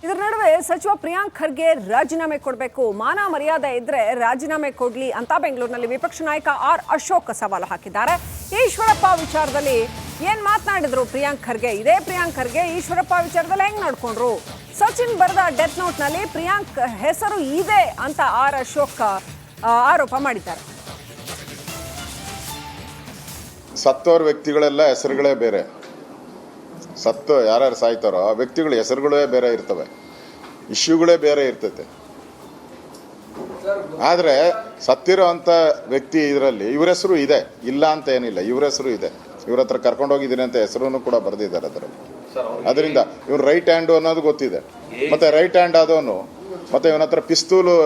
ಇದರ ನಡುವೆ ಸಚಿವ ಪ್ರಿಯಾಂಕ್ ಖರ್ಗೆ ರಾಜೀನಾಮೆ ಕೊಡಬೇಕು, ಮಾನ ಮರ್ಯಾದೆ ಇದ್ರೆ ರಾಜೀನಾಮೆ ಕೊಡ್ಲಿ ಅಂತ ಬೆಂಗಳೂರಿನಲ್ಲಿ ವಿಪಕ್ಷ ನಾಯಕ ಆರ್ ಅಶೋಕ್ ಸವಾಲು ಹಾಕಿದ್ದಾರೆ. ಈಶ್ವರಪ್ಪ ವಿಚಾರದಲ್ಲಿ ಏನ್ ಮಾತನಾಡಿದ್ರು ಪ್ರಿಯಾಂಕ್ ಖರ್ಗೆ? ಇದೇ ಪ್ರಿಯಾಂಕ್ ಖರ್ಗೆ ಈಶ್ವರಪ್ಪ ವಿಚಾರದಲ್ಲಿ ಹೆಂಗ್ ನಡ್ಕೊಂಡ್ರು? ಸಚಿನ್ ಬರೆದ ಡೆತ್ ನೋಟ್ ನಲ್ಲಿ ಪ್ರಿಯಾಂಕ್ ಹೆಸರು ಇದೆ ಅಂತ ಆರ್ ಅಶೋಕ್ ಆರೋಪ ಮಾಡಿದ್ದಾರೆ. ಸತ್ತೋರ್ ವ್ಯಕ್ತಿಗಳೆಲ್ಲ ಹೆಸರುಗಳೇ ಬೇರೆ, ಸತ್ತು ಯಾರ್ಯಾರು ಸಾಯ್ತಾರೋ ಆ ವ್ಯಕ್ತಿಗಳ ಹೆಸರುಗಳೇ ಬೇರೆ ಇರ್ತವೆ, ಇಶ್ಯೂಗಳೇ ಬೇರೆ ಇರ್ತೈತೆ. ಆದರೆ ಸತ್ತಿರೋ ಅಂಥ ವ್ಯಕ್ತಿ ಇದರಲ್ಲಿ ಇವ್ರ ಹೆಸರು ಇದೆ, ಇಲ್ಲ ಅಂತ ಏನಿಲ್ಲ, ಇವ್ರ ಹೆಸರು ಇದೆ. ಇವ್ರ ಹತ್ರ ಕರ್ಕೊಂಡೋಗಿದ್ದೀನಿ ಅಂತ ಹೆಸರು ಕೂಡ ಬರೆದಿದ್ದಾರೆ ಅದರಲ್ಲಿ. ಅದರಿಂದ ಇವ್ರು ರೈಟ್ ಹ್ಯಾಂಡು ಅನ್ನೋದು ಗೊತ್ತಿದೆ. ಮತ್ತೆ ರೈಟ್ ಹ್ಯಾಂಡ್ ಆದವನು ಮತ್ತೆ ಇವನ ಹತ್ರ ಪಿಸ್ತೂಲು,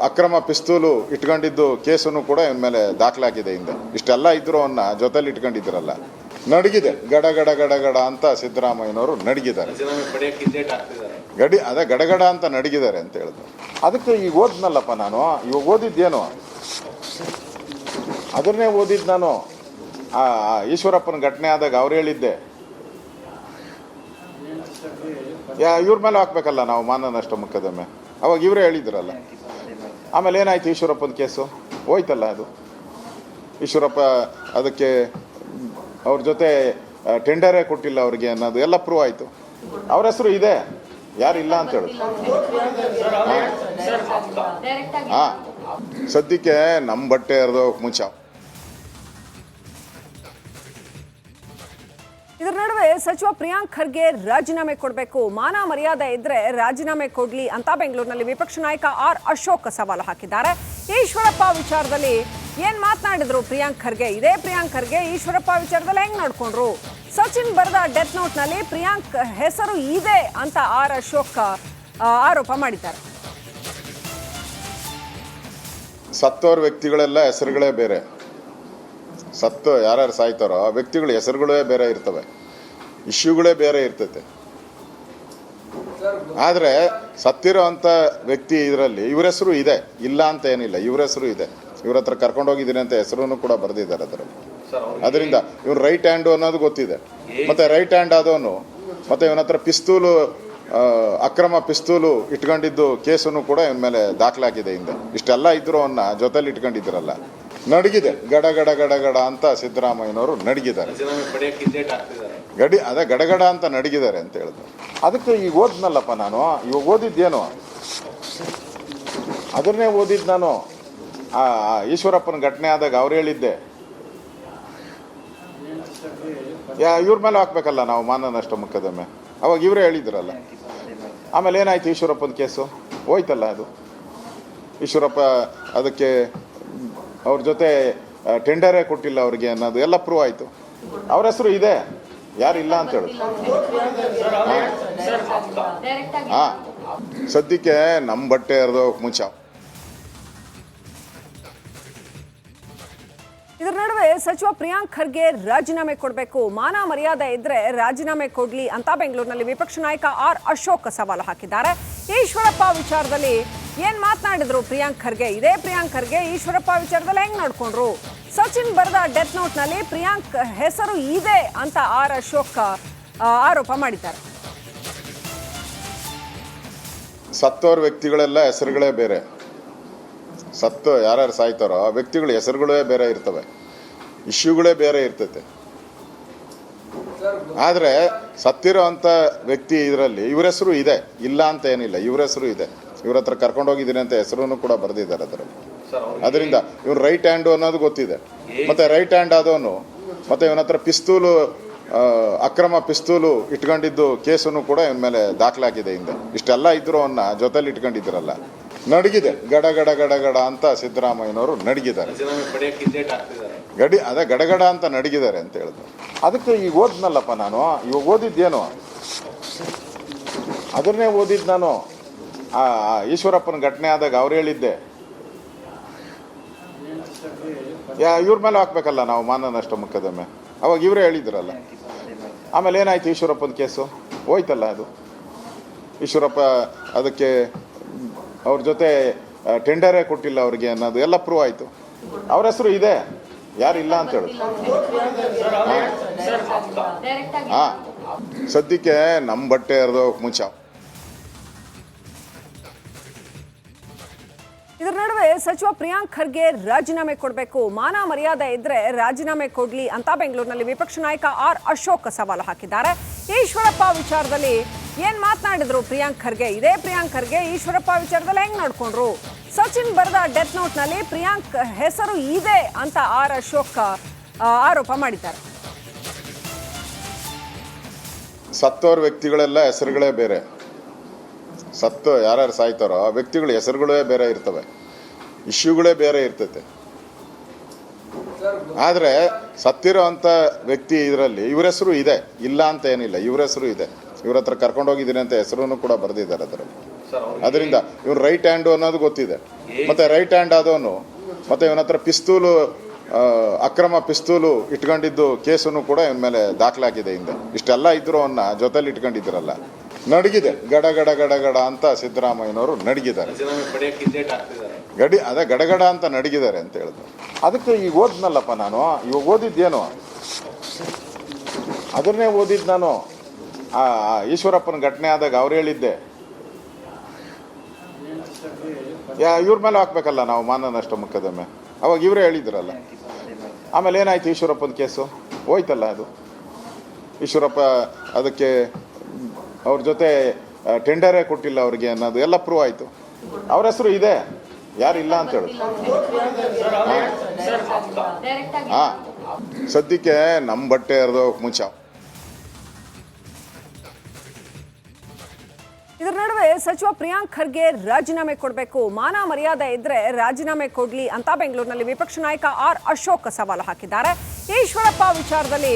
ಅಕ್ರಮ ಪಿಸ್ತೂಲು ಇಟ್ಕೊಂಡಿದ್ದು ಕೇಸನ್ನು ಕೂಡ ಇವನ ಮೇಲೆ ದಾಖಲಾಗಿದೆ. ಹಿಂದೆ ಇಷ್ಟೆಲ್ಲ ಇದ್ರು ಅವನ್ನ ಜೊತೆಲಿ ಇಟ್ಕೊಂಡಿದ್ರಲ್ಲ, ನಡಗಿದೆ ಗಡ ಗಡ ಗಡ ಗಡ ಅಂತ ಸಿದ್ದರಾಮಯ್ಯನವರು ನಡಗಿದ್ದಾರೆ. ಅದೇ ಗಡಗಡ ಅಂತ ನಡಗಿದ್ದಾರೆ ಅಂತ ಹೇಳಿದ್ರು. ಅದಕ್ಕೆ ಈಗ ಓದ್ನಲ್ಲಪ್ಪ ನಾನು, ಇವಾಗ ಓದಿದ್ದೇನು ಅದನ್ನೇ ಓದಿದ್ದು ನಾನು. ಆ ಈಶ್ವರಪ್ಪನ ಘಟನೆ ಆದಾಗ ಅವ್ರು ಹೇಳಿದ್ದೆ, ಇವ್ರ ಮೇಲೆ ಹಾಕ್ಬೇಕಲ್ಲ ನಾವು ಮಾನ ನಷ್ಟ ಮೊಕದ್ದಮೆ, ಅವಾಗ ಇವರೇ ಹೇಳಿದ್ರಲ್ಲ. ಆಮೇಲೆ ಏನಾಯ್ತು, ಈಶ್ವರಪ್ಪನ ಕೇಸು ಹೋಯ್ತಲ್ಲ, ಅದು ಈಶ್ವರಪ್ಪ ಅದಕ್ಕೆ ಅವ್ರ ಜೊತೆ ಟೆಂಡರೇ ಕೊಟ್ಟಿಲ್ಲ ಅವ್ರಿಗೆ ಅನ್ನೋದು ಎಲ್ಲ ಪ್ರೂವ್ ಆಯಿತು. ಅವ್ರ ಹೆಸರು ಇದೆ, ಯಾರಿಲ್ಲ ಅಂತ ಹೇಳುದು. ಹಾಂ, ಸದ್ಯಕ್ಕೆ ನಮ್ಮ ಬಟ್ಟೆ ಹರಿದೋಗಕ್ಕೆ ಮುಂಚೆ. ಇದರ ನಡುವೆ ಸಚಿವ ಪ್ರಿಯಾಂಕ್ ಖರ್ಗೆ ರಾಜೀನಾಮೆ ಕೊಡಬೇಕು, ಮಾನ ಮರ್ಯಾದೆ ಇದ್ರೆ ರಾಜೀನಾಮೆ ಕೊಡ್ಲಿ ಅಂತ ಬೆಂಗಳೂರಿನಲ್ಲಿ ವಿಪಕ್ಷ ನಾಯಕ ಆರ್ ಅಶೋಕ್ ಸವಾಲು ಹಾಕಿದ್ದಾರೆ. ಈಶ್ವರಪ್ಪ ವಿಚಾರದಲ್ಲಿ ಏನ್ ಮಾತನಾಡಿದ್ರು ಪ್ರಿಯಾಂಕ್ ಖರ್ಗೆ? ಇದೇ ಪ್ರಿಯಾಂಕ್ ಖರ್ಗೆ ಈಶ್ವರಪ್ಪ ವಿಚಾರದಲ್ಲಿ ಹೆಂಗ್ ನಡ್ಕೊಂಡ್ರು? ಸಚಿನ್ ಬರೆದ ಡೆತ್ ನೋಟ್ ನಲ್ಲಿ ಪ್ರಿಯಾಂಕ್ ಹೆಸರು ಇದೆ ಅಂತ ಆರ್ ಅಶೋಕ್ ಆರೋಪ ಮಾಡಿದ್ದಾರೆ. ಸತ್ತೋರ್ ವ್ಯಕ್ತಿಗಳೆಲ್ಲ ಹೆಸರುಗಳೇ ಬೇರೆ, ಸತ್ತು ಯಾರ್ಯಾರು ಸಾಯ್ತಾರೋ ಆ ವ್ಯಕ್ತಿಗಳ ಹೆಸರುಗಳೇ ಬೇರೆ ಇರ್ತವೆ, ಇಶ್ಯೂಗಳೇ ಬೇರೆ ಇರ್ತೈತೆ. ಆದರೆ ಸತ್ತಿರೋ ಅಂಥ ವ್ಯಕ್ತಿ ಇದರಲ್ಲಿ ಇವ್ರ ಹೆಸರು ಇದೆ, ಇಲ್ಲ ಅಂತ ಏನಿಲ್ಲ, ಇವ್ರ ಹೆಸರು ಇದೆ. ಇವ್ರ ಹತ್ರ ಕರ್ಕೊಂಡೋಗಿದ್ದೀನಿ ಅಂತ ಹೆಸರು ಕೂಡ ಬರೆದಿದ್ದಾರೆ ಅದರಲ್ಲಿ. ಅದರಿಂದ ಇವ್ರು ರೈಟ್ ಹ್ಯಾಂಡು ಅನ್ನೋದು ಗೊತ್ತಿದೆ. ಮತ್ತೆ ರೈಟ್ ಹ್ಯಾಂಡ್ ಆದವನು ಮತ್ತೆ ಇವನ ಹತ್ರ ಪಿಸ್ತೂಲು, ಅಕ್ರಮ ಪಿಸ್ತೂಲು ಇಟ್ಕೊಂಡಿದ್ದು ಕೇಸನ್ನು ಕೂಡ ಇವನ ಮೇಲೆ ದಾಖಲಾಗಿದೆ. ಹಿಂದೆ ಇಷ್ಟೆಲ್ಲ ಇದ್ರು ಅವನ್ನ ಜೊತೆಲಿ ಇಟ್ಕೊಂಡಿದ್ರಲ್ಲ, ನಡಗಿದೆ ಗಡ ಗಡ ಗಡ ಗಡ ಅಂತ ಸಿದ್ದರಾಮಯ್ಯನವರು ನಡಗಿದ್ದಾರೆ. ಅದೇ ಗಡಗಡ ಅಂತ ನಡಗಿದ್ದಾರೆ ಅಂತ ಹೇಳಿದ್ರು. ಅದಕ್ಕೆ ಈಗ ಓದ್ನಲ್ಲಪ್ಪ ನಾನು, ಇವಾಗ ಓದಿದ್ದೇನು ಅದನ್ನೇ ಓದಿದ್ದು ನಾನು. ಆ ಈಶ್ವರಪ್ಪನ ಘಟನೆ ಆದಾಗ ಅವ್ರು ಹೇಳಿದ್ದೆ, ಇವ್ರ ಮೇಲೆ ಹಾಕ್ಬೇಕಲ್ಲ ನಾವು ಮಾನ ನಷ್ಟ ಮೊಕದ್ದಮೆ, ಅವಾಗ ಇವರೇ ಹೇಳಿದ್ರಲ್ಲ. ಆಮೇಲೆ ಏನಾಯ್ತು, ಈಶ್ವರಪ್ಪನ ಕೇಸು ಹೋಯ್ತಲ್ಲ, ಅದು ಈಶ್ವರಪ್ಪ ಅದಕ್ಕೆ ಅವ್ರ ಜೊತೆ ಟೆಂಡರೇ ಕೊಟ್ಟಿಲ್ಲ ಅವ್ರಿಗೆ ಅನ್ನೋದು ಎಲ್ಲ ಪ್ರೂವ್ ಆಯಿತು. ಅವ್ರ ಹೆಸರು ಇದೆ, ಯಾರಿಲ್ಲ ಅಂತ ಹೇಳುದು. ಹಾಂ, ಸದ್ಯಕ್ಕೆ ನಮ್ಮ ಬಟ್ಟೆ ಹರಿದೋಗಕ್ಕೆ ಮುಂಚೆ. ಇದರ ನಡುವೆ ಸಚಿವ ಪ್ರಿಯಾಂಕ್ ಖರ್ಗೆ ರಾಜೀನಾಮೆ ಕೊಡಬೇಕು, ಮಾನ ಮರ್ಯಾದೆ ಇದ್ರೆ ರಾಜೀನಾಮೆ ಕೊಡ್ಲಿ ಅಂತ ಬೆಂಗಳೂರಿನಲ್ಲಿ ವಿಪಕ್ಷ ನಾಯಕ ಆರ್ ಅಶೋಕ್ ಸವಾಲು ಹಾಕಿದ್ದಾರೆ. ಈಶ್ವರಪ್ಪ ವಿಚಾರದಲ್ಲಿ ಏನ್ ಮಾತನಾಡಿದ್ರು ಪ್ರಿಯಾಂಕ್ ಖರ್ಗೆ? ಇದೇ ಪ್ರಿಯಾಂಕ್ ಖರ್ಗೆ ಈಶ್ವರಪ್ಪ ವಿಚಾರದಲ್ಲಿ ಹೆಂಗ್ ನಡ್ಕೊಂಡ್ರು? ಸಚಿನ್ ಬರೆದ ಡೆತ್ ನೋಟ್ ನಲ್ಲಿ ಪ್ರಿಯಾಂಕ್ ಹೆಸರು ಇದೆ ಅಂತ ಆರ್ ಅಶೋಕ್ ಆರೋಪ ಮಾಡಿದ್ದಾರೆ. ಸತ್ತೋರ್ ವ್ಯಕ್ತಿಗಳೆಲ್ಲ ಹೆಸರುಗಳೇ ಬೇರೆ, ಸತ್ತು ಯಾರ್ಯಾರು ಸಾಯ್ತಾರೋ ಆ ವ್ಯಕ್ತಿಗಳ ಹೆಸರುಗಳೇ ಬೇರೆ ಇರ್ತವೆ, ಇಶ್ಯೂಗಳೇ ಬೇರೆ ಇರ್ತೈತೆ. ಆದರೆ ಸತ್ತಿರೋ ಅಂಥ ವ್ಯಕ್ತಿ ಇದರಲ್ಲಿ ಇವ್ರ ಹೆಸರು ಇದೆ, ಇಲ್ಲ ಅಂತ ಏನಿಲ್ಲ, ಇವ್ರ ಹೆಸರು ಇದೆ. ಇವ್ರ ಹತ್ರ ಕರ್ಕೊಂಡೋಗಿದ್ದೀನಿ ಅಂತ ಹೆಸರು ಕೂಡ ಬರೆದಿದ್ದಾರೆ ಅದರಲ್ಲಿ. ಅದರಿಂದ ಇವ್ರು ರೈಟ್ ಹ್ಯಾಂಡು ಅನ್ನೋದು ಗೊತ್ತಿದೆ. ಮತ್ತೆ ರೈಟ್ ಹ್ಯಾಂಡ್ ಆದವನು ಮತ್ತೆ ಇವನ ಹತ್ರ ಪಿಸ್ತೂಲು, ಅಕ್ರಮ ಪಿಸ್ತೂಲು ಇಟ್ಕೊಂಡಿದ್ದು ಕೇಸನ್ನು ಕೂಡ ಇವನ ಮೇಲೆ ದಾಖಲಾಗಿದೆ. ಹಿಂದೆ ಇಷ್ಟೆಲ್ಲ ಇದ್ರು ಅವನ್ನ ಜೊತೆಲಿ ಇಟ್ಕೊಂಡಿದ್ರಲ್ಲ, ನಡಗಿದೆ ಗಡ ಗಡ ಗಡ ಗಡ ಅಂತ ಸಿದ್ದರಾಮಯ್ಯನವರು ನಡಗಿದ್ದಾರೆ. ಅದೇ ಗಡಗಡ ಅಂತ ನಡಗಿದ್ದಾರೆ ಅಂತ ಹೇಳಿದ್ರು. ಅದಕ್ಕೆ ಈಗ ಓದ್ನಲ್ಲಪ್ಪ ನಾನು, ಇವಾಗ ಓದಿದ್ದೇನು ಅದನ್ನೇ ಓದಿದ್ದು ನಾನು. ಆ ಈಶ್ವರಪ್ಪನ ಘಟನೆ ಆದಾಗ ಅವ್ರು ಹೇಳಿದ್ದೆ, ಇವ್ರ ಮೇಲೆ ಹಾಕ್ಬೇಕಲ್ಲ ನಾವು ಮಾನ ನಷ್ಟ ಮೊಕದ್ದಮೆ, ಅವಾಗ ಇವರೇ ಹೇಳಿದ್ರಲ್ಲ. ಆಮೇಲೆ ಏನಾಯ್ತು, ಈಶ್ವರಪ್ಪನ ಕೇಸು ಹೋಯ್ತಲ್ಲ, ಅದು ಈಶ್ವರಪ್ಪ ಅದಕ್ಕೆ ಅವ್ರ ಜೊತೆ ಟೆಂಡರೇ ಕೊಟ್ಟಿಲ್ಲ ಅವ್ರಿಗೆ ಅನ್ನೋದು ಎಲ್ಲ ಪ್ರೂವ್ ಆಯಿತು. ಅವ್ರ ಹೆಸರು ಇದೆ, ಯಾರಿಲ್ಲ ಅಂತ ಹೇಳುದು. ಹಾಂ, ಸದ್ಯಕ್ಕೆ ನಮ್ಮ ಬಟ್ಟೆ ಹರಿದೋಗಕ್ಕೆ ಮುಂಚೆ. ಇದರ ನಡುವೆ ಸಚಿವ ಪ್ರಿಯಾಂಕ್ ಖರ್ಗೆ ರಾಜೀನಾಮೆ ಕೊಡಬೇಕು, ಮಾನ ಮರ್ಯಾದೆ ಇದ್ರೆ ರಾಜೀನಾಮೆ ಕೊಡ್ಲಿ ಅಂತ ಬೆಂಗಳೂರಿನಲ್ಲಿ ವಿಪಕ್ಷ ನಾಯಕ ಆರ್ ಅಶೋಕ್ ಸವಾಲು ಹಾಕಿದ್ದಾರೆ. ಈಶ್ವರಪ್ಪ ವಿಚಾರದಲ್ಲಿ ಏನ್ ಮಾತನಾಡಿದ್ರು ಪ್ರಿಯಾಂಕ್ ಖರ್ಗೆ? ಇದೇ ಪ್ರಿಯಾಂಕ್ ಖರ್ಗೆ ಈಶ್ವರಪ್ಪ ವಿಚಾರದಲ್ಲಿ ಹೆಂಗ್ ನಡ್ಕೊಂಡ್ರು? ಸಚಿನ್ ಬರೆದ ಡೆತ್ ನೋಟ್ ನಲ್ಲಿ ಪ್ರಿಯಾಂಕ್ ಹೆಸರು ಇದೆ ಅಂತ ಆರ್ ಅಶೋಕ್ ಆರೋಪ ಮಾಡಿದ್ದಾರೆ. ಸತ್ತೋರ್ ವ್ಯಕ್ತಿಗಳೆಲ್ಲ ಹೆಸರುಗಳೇ ಬೇರೆ, ಸತ್ತು ಯಾರ್ಯಾರು ಸಾಯ್ತಾರೋ ಆ ವ್ಯಕ್ತಿಗಳ ಹೆಸರುಗಳೇ ಬೇರೆ ಇರ್ತವೆ, ಇಶ್ಯೂಗಳೇ ಬೇರೆ ಇರ್ತೈತೆ. ಆದರೆ ಸತ್ತಿರೋ ಅಂಥ ವ್ಯಕ್ತಿ ಇದರಲ್ಲಿ ಇವ್ರ ಹೆಸರು ಇದೆ, ಇಲ್ಲ ಅಂತ ಏನಿಲ್ಲ, ಇವ್ರ ಹೆಸರು ಇದೆ. ಇವ್ರ ಹತ್ರ ಕರ್ಕೊಂಡೋಗಿದ್ದೀನಿ ಅಂತ ಹೆಸರು ಕೂಡ ಬರೆದಿದ್ದಾರೆ ಅದರಲ್ಲಿ. ಅದರಿಂದ ಇವ್ರು ರೈಟ್ ಹ್ಯಾಂಡು ಅನ್ನೋದು ಗೊತ್ತಿದೆ. ಮತ್ತೆ ರೈಟ್ ಹ್ಯಾಂಡ್ ಆದವನು ಮತ್ತೆ ಇವನ ಹತ್ರ ಪಿಸ್ತೂಲು, ಅಕ್ರಮ ಪಿಸ್ತೂಲು ಇಟ್ಕೊಂಡಿದ್ದು ಕೇಸನ್ನು ಕೂಡ ಇವನ ಮೇಲೆ ದಾಖಲಾಗಿದೆ. ಹಿಂದೆ ಇಷ್ಟೆಲ್ಲ ಇದ್ರು ಅವನ್ನ ಜೊತೆಲಿ ಇಟ್ಕೊಂಡಿದ್ರಲ್ಲ, ನಡಗಿದೆ ಗಡ ಗಡ ಗಡ ಗಡ ಅಂತ ಸಿದ್ದರಾಮಯ್ಯನವರು ನಡಗಿದ್ದಾರೆ. ಅದೇ ಗಡಗಡ ಅಂತ ನಡಗಿದ್ದಾರೆ ಅಂತ ಹೇಳಿದ್ರು. ಅದಕ್ಕೆ ಈಗ ಓದ್ನಲ್ಲಪ್ಪ ನಾನು, ಇವಾಗ ಓದಿದ್ದೇನು ಅದನ್ನೇ ಓದಿದ್ದು ನಾನು. ಆ ಈಶ್ವರಪ್ಪನ ಘಟನೆ ಆದಾಗ ಅವ್ರು ಹೇಳಿದ್ದೆ, ಇವ್ರ ಮೇಲೆ ಹಾಕ್ಬೇಕಲ್ಲ ನಾವು ಮಾನ ನಷ್ಟ ಮೊಕದ್ದಮೆ, ಅವಾಗ ಇವರೇ ಹೇಳಿದ್ರಲ್ಲ. ಆಮೇಲೆ ಏನಾಯ್ತು, ಈಶ್ವರಪ್ಪನ ಕೇಸು ಹೋಯ್ತಲ್ಲ, ಅದು ಈಶ್ವರಪ್ಪ ಅದಕ್ಕೆ ಅವ್ರ ಜೊತೆ ಟೆಂಡರೇ ಕೊಟ್ಟಿಲ್ಲ ಅವ್ರಿಗೆ ಅನ್ನೋದು ಎಲ್ಲ ಪ್ರೂವ್ ಆಯಿತು. ಅವ್ರ ಹೆಸರು ಇದೆ, ಯಾರಿಲ್ಲ ಅಂತ ಹೇಳುದು. ಹಾಂ, ಸದ್ಯಕ್ಕೆ ನಮ್ಮ ಬಟ್ಟೆ ಹರಿದೋಗಕ್ಕೆ ಮುಂಚೆ. ಇದರ ನಡುವೆ ಸಚಿವ ಪ್ರಿಯಾಂಕ್ ಖರ್ಗೆ ರಾಜೀನಾಮೆ ಕೊಡಬೇಕು, ಮಾನ ಮರ್ಯಾದೆ ಇದ್ರೆ ರಾಜೀನಾಮೆ ಕೊಡ್ಲಿ ಅಂತ ಬೆಂಗಳೂರಿನಲ್ಲಿ ವಿಪಕ್ಷ ನಾಯಕ ಆರ್ ಅಶೋಕ್ ಸವಾಲು ಹಾಕಿದ್ದಾರೆ. ಈಶ್ವರಪ್ಪ ವಿಚಾರದಲ್ಲಿ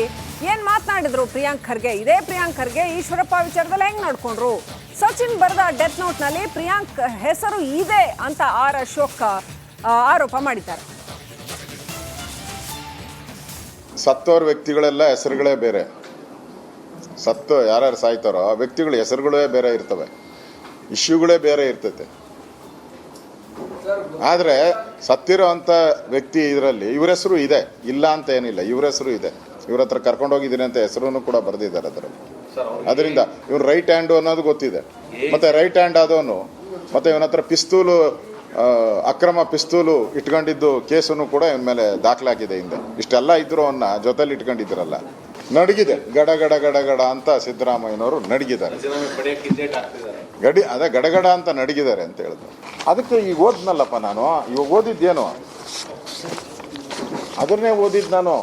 ಏನ್ ಮಾತನಾಡಿದ್ರು ಪ್ರಿಯಾಂಕ್ ಖರ್ಗೆ? ಇದೇ ಪ್ರಿಯಾಂಕ್ ಖರ್ಗೆ ಈಶ್ವರಪ್ಪ ವಿಚಾರದಲ್ಲಿ ಹೆಂಗ್ ನಡ್ಕೊಂಡ್ರು? ಸಚಿನ್ ಬರೆದ ಡೆತ್ ನೋಟ್ ನಲ್ಲಿ ಪ್ರಿಯಾಂಕ್ ಹೆಸರು ಇದೆ ಅಂತ ಆರ್ ಅಶೋಕ್ ಆರೋಪ ಮಾಡಿದ್ದಾರೆ. ಸತ್ತೋರ್ ವ್ಯಕ್ತಿಗಳೆಲ್ಲ ಹೆಸರುಗಳೇ ಬೇರೆ, ಸತ್ತು ಯಾರ್ಯಾರು ಸಾಯ್ತಾರೋ ಆ ವ್ಯಕ್ತಿಗಳ ಹೆಸರುಗಳೇ ಬೇರೆ ಇರ್ತವೆ, ಇಶ್ಯೂಗಳೇ ಬೇರೆ ಇರ್ತೈತೆ. ಆದರೆ ಸತ್ತಿರೋ ಅಂಥ ವ್ಯಕ್ತಿ ಇದರಲ್ಲಿ ಇವ್ರ ಹೆಸರು ಇದೆ, ಇಲ್ಲ ಅಂತ ಏನಿಲ್ಲ, ಇವ್ರ ಹೆಸರು ಇದೆ. ಇವ್ರ ಹತ್ರ ಕರ್ಕೊಂಡೋಗಿದ್ದೀನಿ ಅಂತ ಹೆಸರು ಕೂಡ ಬರೆದಿದ್ದಾರೆ ಅದರಲ್ಲಿ. ಅದರಿಂದ ಇವ್ರು ರೈಟ್ ಹ್ಯಾಂಡು ಅನ್ನೋದು ಗೊತ್ತಿದೆ. ಮತ್ತೆ ರೈಟ್ ಹ್ಯಾಂಡ್ ಆದವನು ಮತ್ತೆ ಇವನ ಹತ್ರ ಪಿಸ್ತೂಲು, ಅಕ್ರಮ ಪಿಸ್ತೂಲು ಇಟ್ಕೊಂಡಿದ್ದು ಕೇಸನ್ನು ಕೂಡ ಇವನ ಮೇಲೆ ದಾಖಲಾಗಿದೆ. ಹಿಂದೆ ಇಷ್ಟೆಲ್ಲ ಇದ್ರು ಅವನ್ನ ಜೊತೆಲಿ ಇಟ್ಕೊಂಡಿದ್ರಲ್ಲ, ನಡಗಿದೆ ಗಡ ಗಡ ಗಡ ಗಡ ಅಂತ ಸಿದ್ದರಾಮಯ್ಯನವರು ನಡಗಿದ್ದಾರೆ. ಅದೇ ಗಡಗಡ ಅಂತ ನಡಗಿದ್ದಾರೆ ಅಂತ ಹೇಳಿದ್ರು. ಅದಕ್ಕೆ ಈಗ ಓದ್ನಲ್ಲಪ್ಪ ನಾನು, ಇವಾಗ ಓದಿದ್ದೇನು ಅದನ್ನೇ ಓದಿದ್ದು ನಾನು.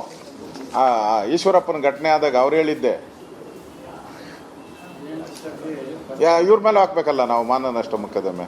ಆ ಈಶ್ವರಪ್ಪನ ಘಟನೆ ಆದಾಗ ಅವ್ರು ಹೇಳಿದ್ದೆ, ಇವ್ರ ಮೇಲೆ ಹಾಕ್ಬೇಕಲ್ಲ ನಾವು ಮಾನ ನಷ್ಟ ಮೊಕದ್ದಮೆ,